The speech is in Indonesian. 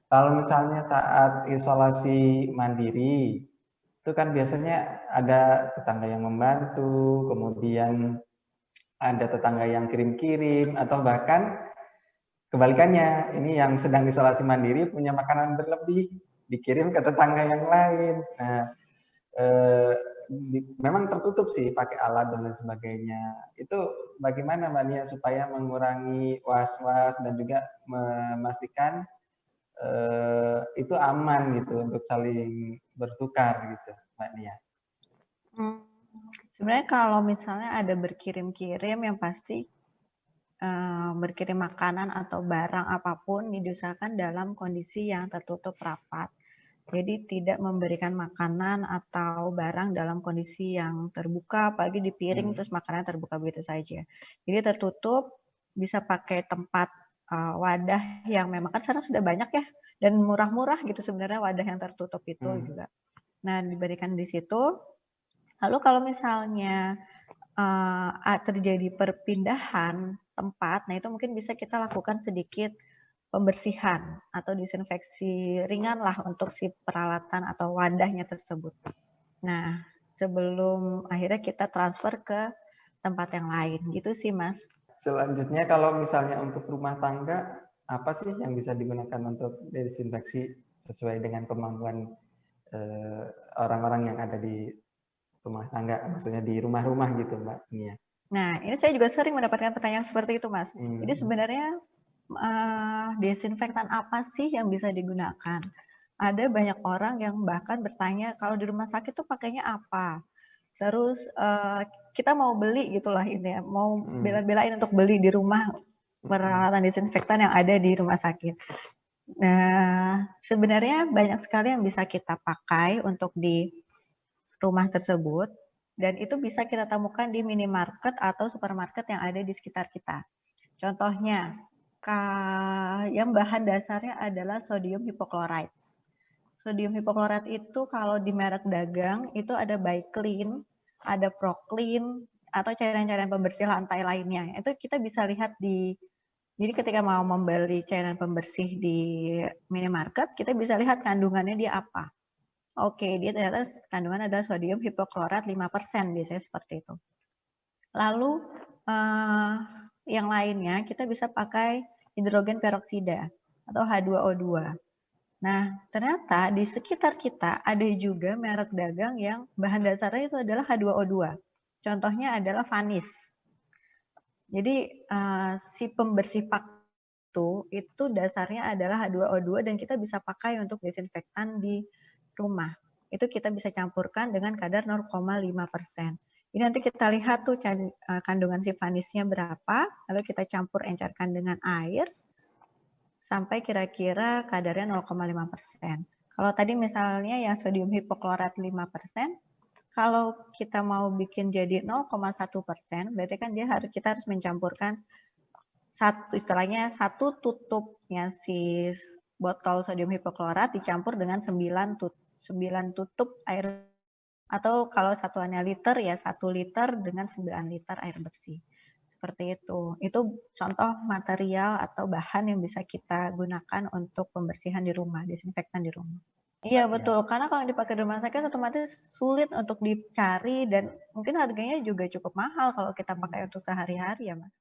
Kalau misalnya saat isolasi mandiri, itu kan biasanya ada tetangga yang membantu, kemudian ada tetangga yang kirim-kirim, atau bahkan kebalikannya, ini yang sedang isolasi mandiri punya makanan berlebih, dikirim ke tetangga yang lain. Nah, eh, memang tertutup sih pakai alat dan lain sebagainya. Itu bagaimana Mbak Nia supaya mengurangi was-was dan juga memastikan itu aman gitu untuk saling bertukar gitu, Mbak Nia. Hmm, sebenarnya kalau misalnya ada berkirim-kirim, yang pasti berkirim makanan atau barang apapun diusahakan dalam kondisi yang tertutup rapat. Jadi tidak memberikan makanan atau barang dalam kondisi yang terbuka, apalagi di piring terus makanan terbuka begitu saja. Jadi tertutup, bisa pakai tempat wadah yang memang kan sekarang sudah banyak ya, dan murah-murah gitu sebenarnya wadah yang tertutup itu juga. Nah, diberikan di situ. Lalu kalau misalnya terjadi perpindahan tempat, nah itu mungkin bisa kita lakukan sedikit pembersihan atau disinfeksi ringan lah untuk si peralatan atau wadahnya tersebut. Nah, sebelum akhirnya kita transfer ke tempat yang lain, gitu sih Mas. Selanjutnya kalau misalnya untuk rumah tangga, apa sih yang bisa digunakan untuk desinfeksi sesuai dengan kemampuan orang-orang yang ada di rumah tangga, maksudnya di rumah-rumah gitu Mbak Nia. Nah, ini saya juga sering mendapatkan pertanyaan seperti itu Mas. Jadi Hmm. sebenarnya desinfektan apa sih yang bisa digunakan? Ada banyak orang yang bahkan bertanya kalau di rumah sakit tuh pakainya apa? Terus kita mau beli gitulah ini ya, mau bela-belain untuk beli di rumah peralatan disinfektan yang ada di rumah sakit. Nah, sebenarnya banyak sekali yang bisa kita pakai untuk di rumah tersebut, dan itu bisa kita temukan di minimarket atau supermarket yang ada di sekitar kita. Contohnya, yang bahan dasarnya adalah sodium hipochlorite. Sodium hipochlorite itu kalau di merek dagang itu ada Biclean, ada Proclean, atau cairan-cairan pembersih lantai lainnya. Itu kita bisa lihat jadi ketika mau membeli cairan pembersih di minimarket, kita bisa lihat kandungannya dia apa. Oke, dia ternyata kandungan adalah sodium hipochlorite 5%, biasanya seperti itu. Lalu yang lainnya kita bisa pakai hidrogen peroksida atau H2O2. Nah, ternyata di sekitar kita ada juga merek dagang yang bahan dasarnya itu adalah H2O2. Contohnya adalah Vanis. Jadi si pembersih pak itu dasarnya adalah H2O2 dan kita bisa pakai untuk desinfektan di rumah. Itu kita bisa campurkan dengan kadar 0,5%. Jadi nanti kita lihat tuh kandungan si vanisnya berapa, lalu kita campur encerkan dengan air sampai kira-kira kadarnya 0,5%. Kalau tadi misalnya yang sodium hipochlorite 5%, kalau kita mau bikin jadi 0,1%, berarti kan kita harus mencampurkan istilahnya satu tutupnya si botol sodium hipochlorite dicampur dengan 9 tutup air, atau kalau satuannya liter ya 1 liter dengan 9 liter air bersih. Seperti itu. Itu contoh material atau bahan yang bisa kita gunakan untuk pembersihan di rumah, desinfektan di rumah. Iya betul, karena kalau dipakai di rumah sakit otomatis sulit untuk dicari dan mungkin harganya juga cukup mahal kalau kita pakai untuk sehari-hari ya Mas.